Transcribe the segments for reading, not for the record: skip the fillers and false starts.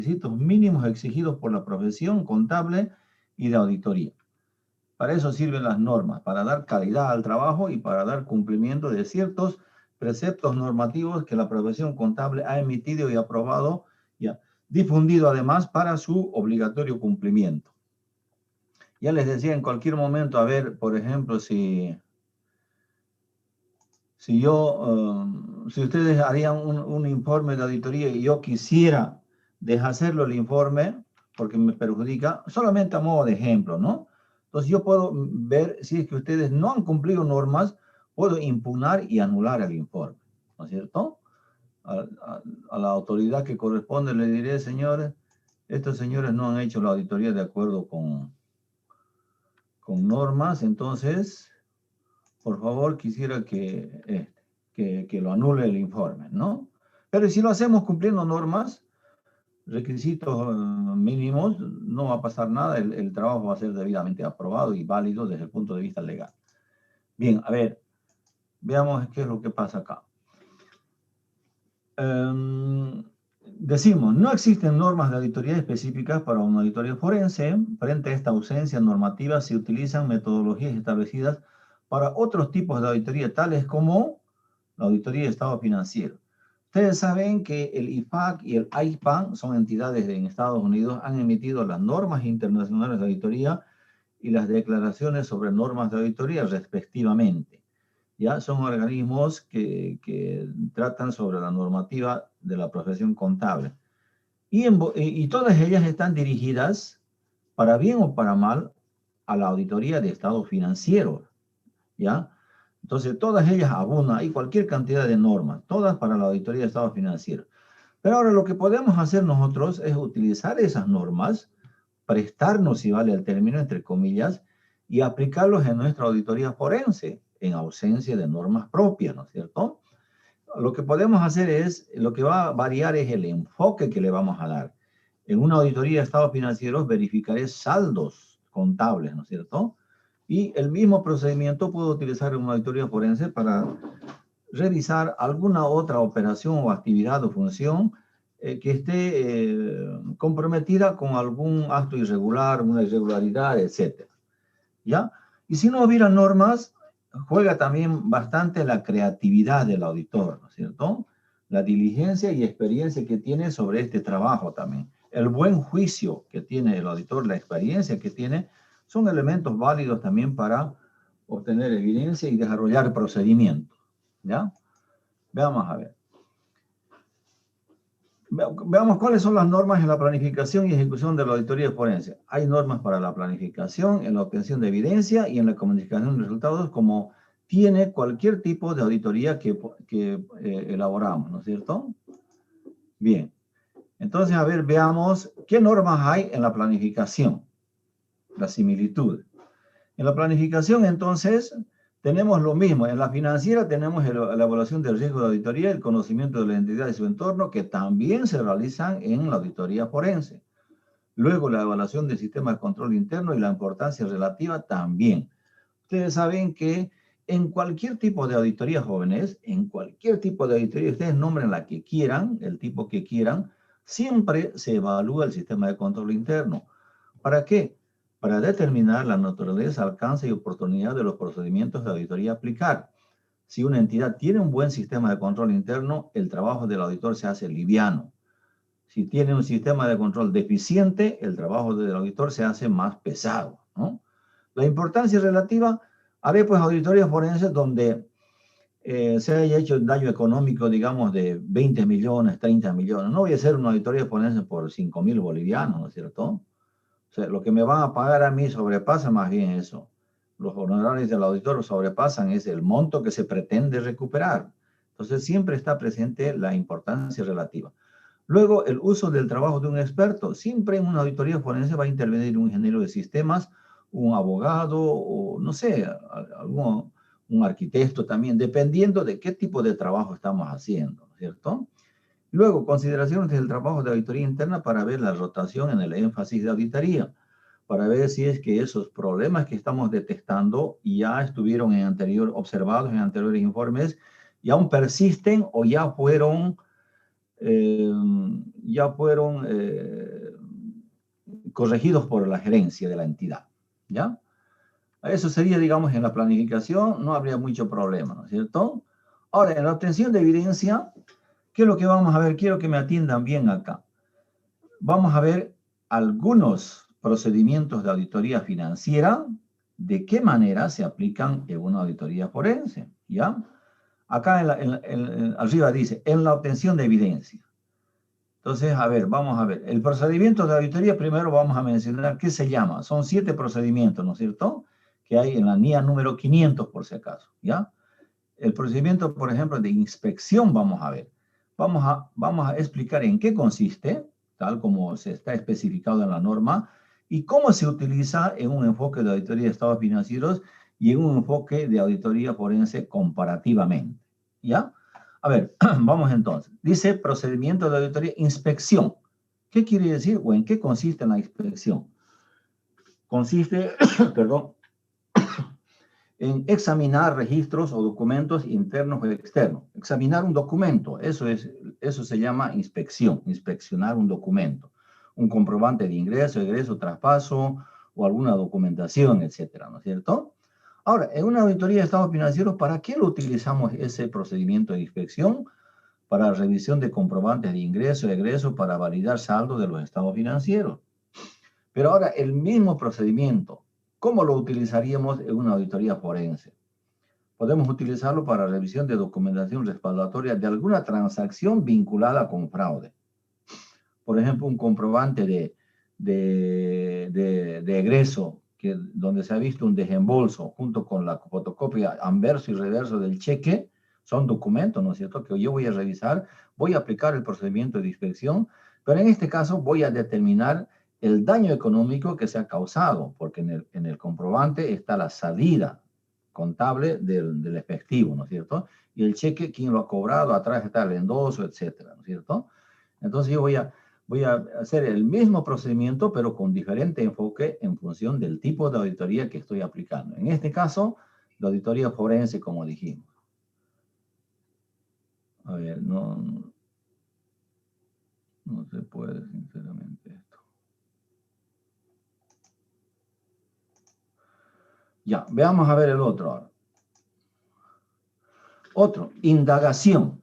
requisitos mínimos exigidos por la profesión contable y de auditoría. Para eso sirven las normas, para dar calidad al trabajo y para dar cumplimiento de ciertos preceptos normativos que la profesión contable ha emitido y aprobado y ha difundido además para su obligatorio cumplimiento. Ya les decía en cualquier momento, a ver, por ejemplo, si ustedes harían un informe de auditoría y yo quisiera deshacerlo el informe porque me perjudica, solamente a modo de ejemplo, ¿no? Entonces yo puedo ver si es que ustedes no han cumplido normas, puedo impugnar y anular el informe, ¿no es cierto? A la autoridad que corresponde le diré, señores, estos señores no han hecho la auditoría de acuerdo con normas, entonces, por favor, quisiera que lo anule el informe, ¿no? Pero si lo hacemos cumpliendo normas, requisitos mínimos, no va a pasar nada, el trabajo va a ser debidamente aprobado y válido desde el punto de vista legal. Bien, a ver, veamos qué es lo que pasa acá. Decimos, no existen normas de auditoría específicas para una auditoría forense. Frente a esta ausencia normativa se utilizan metodologías establecidas para otros tipos de auditoría, tales como la auditoría de estado financiero. Ustedes saben que el IFAC y el AIPAN son entidades en Estados Unidos, han emitido las normas internacionales de auditoría y las declaraciones sobre normas de auditoría respectivamente. Ya son organismos que tratan sobre la normativa de la profesión contable. Y todas ellas están dirigidas, para bien o para mal, a la auditoría de estado financiero. ¿Ya? Entonces, todas ellas abonan, hay cualquier cantidad de normas, todas para la auditoría de estado financiero. Pero ahora lo que podemos hacer nosotros es utilizar esas normas, prestarnos, si vale el término, entre comillas, y aplicarlos en nuestra auditoría forense, en ausencia de normas propias, ¿no es cierto? Lo que podemos hacer es, lo que va a variar es el enfoque que le vamos a dar. En una auditoría de estados financieros verificaré saldos contables, ¿no es cierto? Y el mismo procedimiento puedo utilizar en una auditoría forense para revisar alguna otra operación o actividad o función que esté comprometida con algún acto irregular, una irregularidad, etc. ¿Ya? Y si no hubiera normas, juega también bastante la creatividad del auditor, ¿no es cierto? La diligencia y experiencia que tiene sobre este trabajo también. El buen juicio que tiene el auditor, la experiencia que tiene, son elementos válidos también para obtener evidencia y desarrollar procedimientos. ¿Ya? Veamos a ver. Veamos cuáles son las normas en la planificación y ejecución de la auditoría forense. Hay normas para la planificación, en la obtención de evidencia y en la comunicación de resultados, como tiene cualquier tipo de auditoría que elaboramos, ¿no es cierto? Bien. Entonces, a ver, veamos qué normas hay en la planificación, la similitud. En la planificación, entonces, tenemos lo mismo. En la financiera tenemos la evaluación del riesgo de auditoría, el conocimiento de la entidad y su entorno, que también se realizan en la auditoría forense. Luego, la evaluación del sistema de control interno y la importancia relativa también. Ustedes saben que en cualquier tipo de auditoría, jóvenes, en cualquier tipo de auditoría, ustedes nombren la que quieran, el tipo que quieran, siempre se evalúa el sistema de control interno. ¿Para qué? Para determinar la naturaleza, alcance y oportunidad de los procedimientos de auditoría a aplicar. Si una entidad tiene un buen sistema de control interno, el trabajo del auditor se hace liviano. Si tiene un sistema de control deficiente, el trabajo del auditor se hace más pesado, ¿no? La importancia relativa, haré pues auditorías forenses donde se haya hecho daño económico, digamos, de 20 millones, 30 millones. No voy a hacer una auditoría forense por 5.000 bolivianos, ¿no es cierto? O sea, lo que me van a pagar a mí sobrepasa más bien eso. Los honorarios del auditor sobrepasan es el monto que se pretende recuperar. Entonces, siempre está presente la importancia relativa. Luego, el uso del trabajo de un experto. Siempre en una auditoría forense va a intervenir un ingeniero de sistemas, un abogado o, no sé, un arquitecto también, dependiendo de qué tipo de trabajo estamos haciendo, ¿cierto? Luego, consideraciones del trabajo de auditoría interna para ver la rotación en el énfasis de auditoría, para ver si es que esos problemas que estamos detectando ya estuvieron observados en anteriores informes y aún persisten o ya fueron eh, ya fueron corregidos por la gerencia de la entidad, ¿ya? Eso sería, digamos, en la planificación, no habría mucho problema, ¿no es cierto? Ahora, en la obtención de evidencia, ¿qué es lo que vamos a ver? Quiero que me atiendan bien acá. Vamos a ver algunos procedimientos de auditoría financiera, de qué manera se aplican en una auditoría forense, ¿ya? Acá arriba dice, en la obtención de evidencia. Entonces, a ver, vamos a ver. El procedimiento de auditoría, primero vamos a mencionar qué se llama. Son 7 procedimientos, ¿no es cierto? Que hay en la NIA número 500, por si acaso, ¿ya? El procedimiento, por ejemplo, de inspección, vamos a ver. Vamos a explicar en qué consiste, tal como se está especificado en la norma, y cómo se utiliza en un enfoque de auditoría de estados financieros y en un enfoque de auditoría forense comparativamente, ¿ya? A ver, vamos entonces. Dice procedimiento de auditoría, inspección. ¿Qué quiere decir o en qué consiste la inspección? Consiste, perdón, en examinar registros o documentos internos o externos. Examinar un documento, eso se llama inspección, inspeccionar un documento. Un comprobante de ingreso, egreso, traspaso o alguna documentación, etcétera, ¿no es cierto? Ahora, en una auditoría de estados financieros, ¿para qué lo utilizamos ese procedimiento de inspección? Para revisión de comprobantes de ingreso y egreso para validar saldo de los estados financieros. Pero ahora, el mismo procedimiento, ¿cómo lo utilizaríamos en una auditoría forense? Podemos utilizarlo para revisión de documentación respaldatoria de alguna transacción vinculada con fraude. Por ejemplo, un comprobante de egreso, donde se ha visto un desembolso junto con la fotocopia anverso y reverso del cheque, son documentos, ¿no es cierto?, que yo voy a revisar, voy a aplicar el procedimiento de inspección, pero en este caso voy a determinar el daño económico que se ha causado, porque en el comprobante está la salida contable del efectivo, ¿no es cierto? Y el cheque, quién lo ha cobrado, atrás está el endoso, etcétera, ¿no es cierto? Entonces yo voy a hacer el mismo procedimiento, pero con diferente enfoque en función del tipo de auditoría que estoy aplicando. En este caso, la auditoría forense, como dijimos. A ver, no se puede, sinceramente, esto. Ya, veamos a ver el otro ahora. Otro, indagación.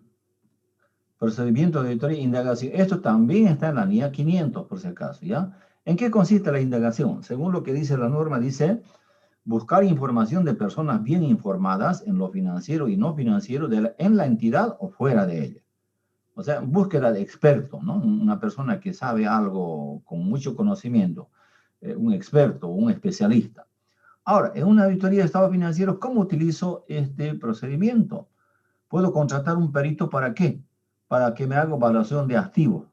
Procedimiento de auditoría, indagación. Esto también está en la NIA 500, por si acaso, ¿ya? ¿En qué consiste la indagación? Según lo que dice la norma, dice buscar información de personas bien informadas en lo financiero y no financiero en la entidad o fuera de ella. O sea, búsqueda de experto, ¿no? Una persona que sabe algo con mucho conocimiento, un experto o un especialista. Ahora, en una auditoría de estados financieros, ¿cómo utilizo este procedimiento? ¿Puedo contratar un perito para qué? Para que me haga evaluación de activos.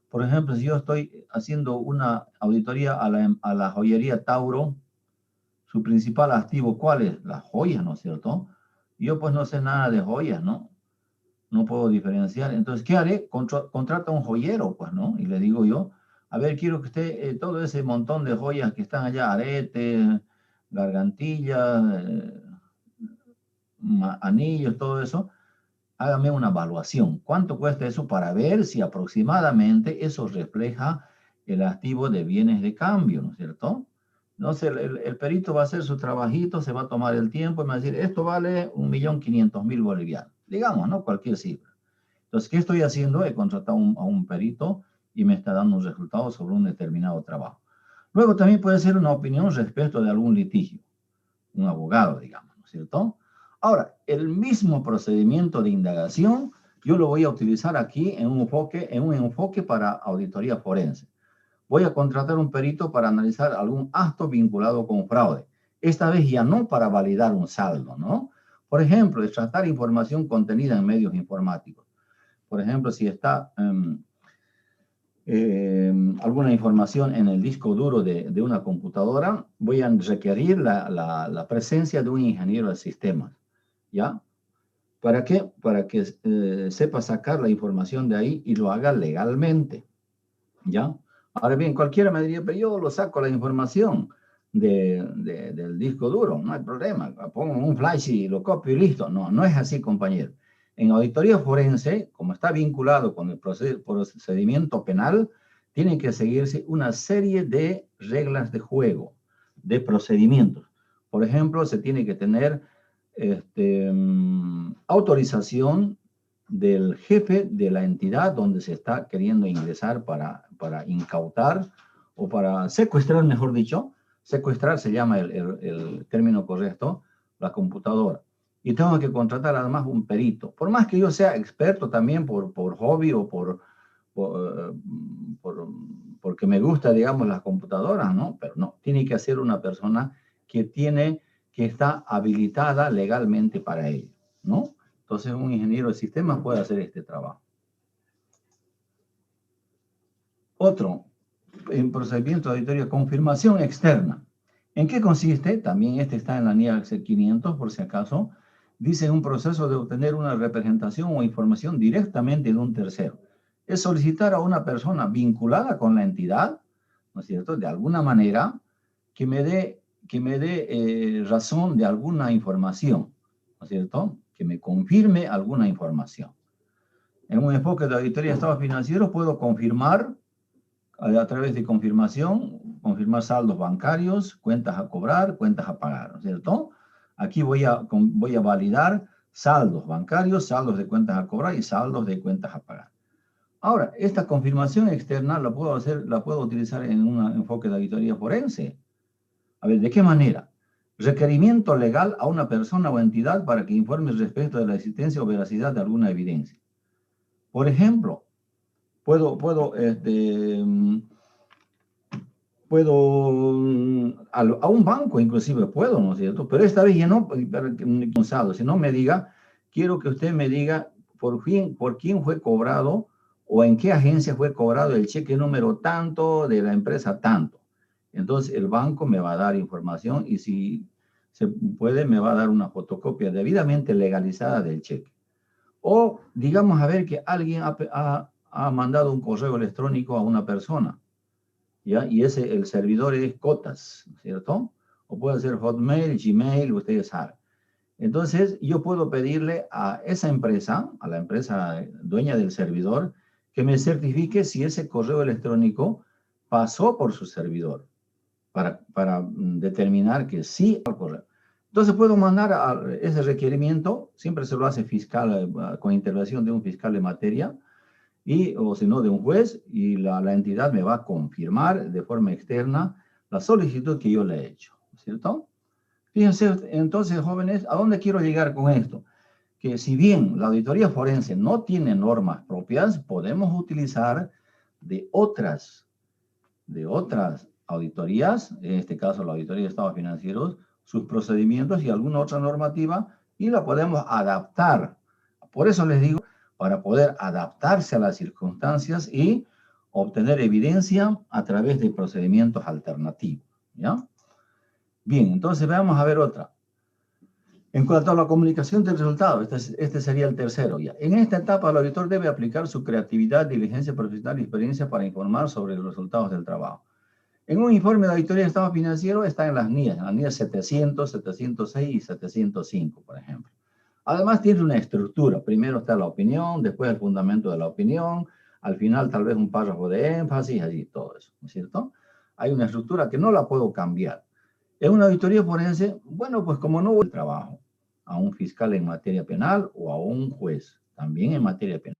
Por ejemplo, si yo estoy haciendo una auditoría a la joyería Tauro, su principal activo, ¿cuál es? Las joyas, ¿no es cierto? Yo pues no sé nada de joyas, ¿no? No puedo diferenciar. Entonces, ¿qué haré? Contrata a un joyero, pues, ¿no? Y le digo yo, a ver, quiero que usted, todo ese montón de joyas que están allá, aretes, gargantillas, anillos, todo eso, hágame una evaluación. ¿Cuánto cuesta eso para ver si aproximadamente eso refleja el activo de bienes de cambio, ¿no es cierto? No sé, el perito va a hacer su trabajito, se va a tomar el tiempo y me va a decir, esto vale 1.500.000 bolivianos. Digamos, ¿no? Cualquier cifra. Entonces, ¿qué estoy haciendo? He contratado a un perito y me está dando un resultado sobre un determinado trabajo. Luego también puede ser una opinión respecto de algún litigio. Un abogado, digamos, ¿no es cierto? Ahora, el mismo procedimiento de indagación yo lo voy a utilizar aquí en un enfoque para auditoría forense. Voy a contratar un perito para analizar algún acto vinculado con fraude. Esta vez ya no para validar un saldo, ¿no? Por ejemplo, extractar información contenida en medios informáticos. Por ejemplo, si está alguna información en el disco duro de una computadora, voy a requerir la presencia de un ingeniero de sistemas, ¿ya? ¿Para qué? Para que sepa sacar la información de ahí y lo haga legalmente, ¿ya? Ahora bien, cualquiera me diría, pero yo lo saco la información del disco duro, no hay problema, pongo un flash y lo copio y listo. No, no es así, compañero. En auditoría forense, como está vinculado con el procedimiento penal, tienen que seguirse una serie de reglas de juego, de procedimientos. Por ejemplo, se tiene que tener autorización del jefe de la entidad donde se está queriendo ingresar para incautar o para secuestrar, mejor dicho. Secuestrar se llama el término correcto, la computadora. Y tengo que contratar además un perito. Por más que yo sea experto también por hobby o porque me gusta, digamos, las computadoras, ¿no? Pero no, tiene que ser una persona que está habilitada legalmente para ello, ¿no? Entonces, un ingeniero de sistemas puede hacer este trabajo. Otro, en procedimiento de auditoría, confirmación externa. ¿En qué consiste? También este está en la NIAX 500, por si acaso. Dice un proceso de obtener una representación o información directamente de un tercero. Es solicitar a una persona vinculada con la entidad, ¿no es cierto?, de alguna manera, que me dé razón de alguna información, ¿no es cierto?, que me confirme alguna información. En un enfoque de auditoría de estados financieros puedo confirmar, a través de confirmar saldos bancarios, cuentas a cobrar, cuentas a pagar, ¿no es cierto? Aquí voy a validar saldos bancarios, saldos de cuentas a cobrar y saldos de cuentas a pagar. Ahora, esta confirmación externa la puedo utilizar en un enfoque de auditoría forense. A ver, ¿de qué manera? Requerimiento legal a una persona o entidad para que informe respecto de la existencia o veracidad de alguna evidencia. Por ejemplo, a un banco inclusive puedo, ¿no es cierto? Pero esta vez ya no, sino me diga, quiero que usted me diga por quién fue cobrado o en qué agencia fue cobrado el cheque número tanto de la empresa tanto. Entonces el banco me va a dar información y si se puede me va a dar una fotocopia debidamente legalizada del cheque. O digamos a ver que alguien ha mandado un correo electrónico a una persona, ¿ya? Y el servidor es Cotas, ¿cierto? O puede ser Hotmail, Gmail, ustedes saben. Entonces, yo puedo pedirle a esa empresa, a la empresa dueña del servidor, que me certifique si ese correo electrónico pasó por su servidor, para determinar que sí al correo. Entonces, puedo mandar ese requerimiento, siempre se lo hace fiscal, con intervención de un fiscal de materia, o si no, de un juez, y la entidad me va a confirmar de forma externa la solicitud que yo le he hecho, ¿cierto? Fíjense, entonces, jóvenes, ¿a dónde quiero llegar con esto? Que si bien la auditoría forense no tiene normas propias, podemos utilizar de otras auditorías, en este caso la auditoría de estados financieros, sus procedimientos y alguna otra normativa, y la podemos adaptar. Por eso les digo, para poder adaptarse a las circunstancias y obtener evidencia a través de procedimientos alternativos, ¿ya? Bien, entonces vamos a ver otra. En cuanto a la comunicación del resultado, este sería el tercero ya. En esta etapa, el auditor debe aplicar su creatividad, diligencia profesional y experiencia para informar sobre los resultados del trabajo. En un informe de auditoría de estado financiero está en las NIAS 700, 706 y 705, por ejemplo. Además tiene una estructura. Primero está la opinión, después el fundamento de la opinión, al final tal vez un párrafo de énfasis, allí todo eso, ¿no es cierto? Hay una estructura que no la puedo cambiar. En una auditoría forense, bueno, pues como no voy a trabajo a un fiscal en materia penal o a un juez, también en materia penal.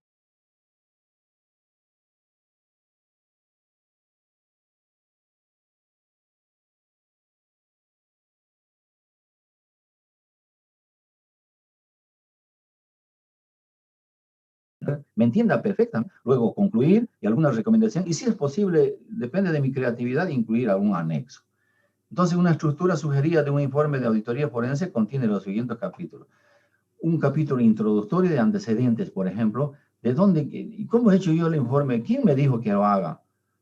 Me entienda perfectamente, luego concluir y alguna recomendación, y si es posible, depende de mi creatividad, incluir algún anexo. Entonces, una estructura sugerida de un informe de auditoría forense contiene los siguientes capítulos. Un capítulo introductorio de antecedentes, por ejemplo, de dónde y cómo he hecho yo el informe, quién me dijo que lo haga,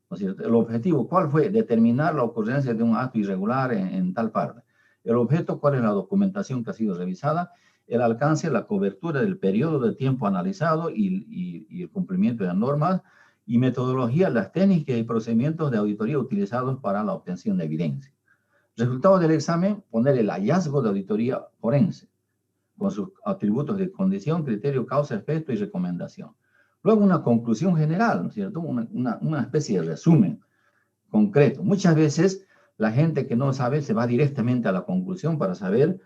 ¿no es cierto? El objetivo, ¿cuál fue? Determinar la ocurrencia de un acto irregular en tal parte. El objeto, ¿cuál es la documentación que ha sido revisada? El alcance, la cobertura del periodo de tiempo analizado y el cumplimiento de las normas y metodología, las técnicas y procedimientos de auditoría utilizados para la obtención de evidencia. Resultado del examen, poner el hallazgo de auditoría forense. con sus atributos de condición, criterio, causa, efecto y recomendación. Luego una conclusión general, ¿no es cierto? Una especie de resumen concreto. Muchas veces la gente que no sabe se va directamente a la conclusión para saber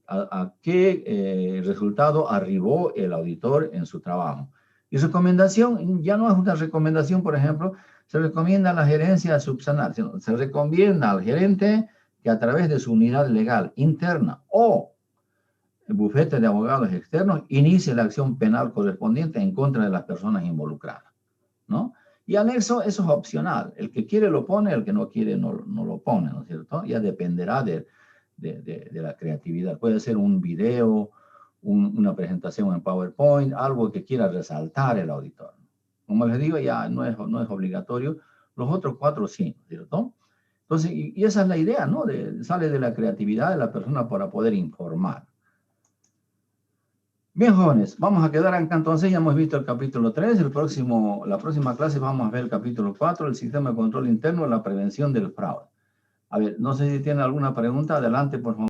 a qué resultado arribó el auditor en su trabajo. Y recomendación ya no es una recomendación, por ejemplo, se recomienda a la gerencia subsanar, sino se recomienda al gerente que a través de su unidad legal interna o el bufete de abogados externos inicie la acción penal correspondiente en contra de las personas involucradas, ¿no? Y anexo, eso es opcional. El que quiere lo pone, el que no quiere no lo pone, ¿no es cierto? Ya dependerá de la creatividad. Puede ser un video, una presentación en PowerPoint, algo que quiera resaltar el auditor. Como les digo, ya no es obligatorio. Los otros 4 sí, ¿no es cierto? Entonces, y esa es la idea, ¿no? Sale de la creatividad de la persona para poder informar. Bien, jóvenes, vamos a quedar acá entonces. Ya hemos visto el capítulo 3. La próxima clase vamos a ver el capítulo 4, el sistema de control interno, la prevención del fraude. A ver, no sé si tienen alguna pregunta. Adelante, por favor.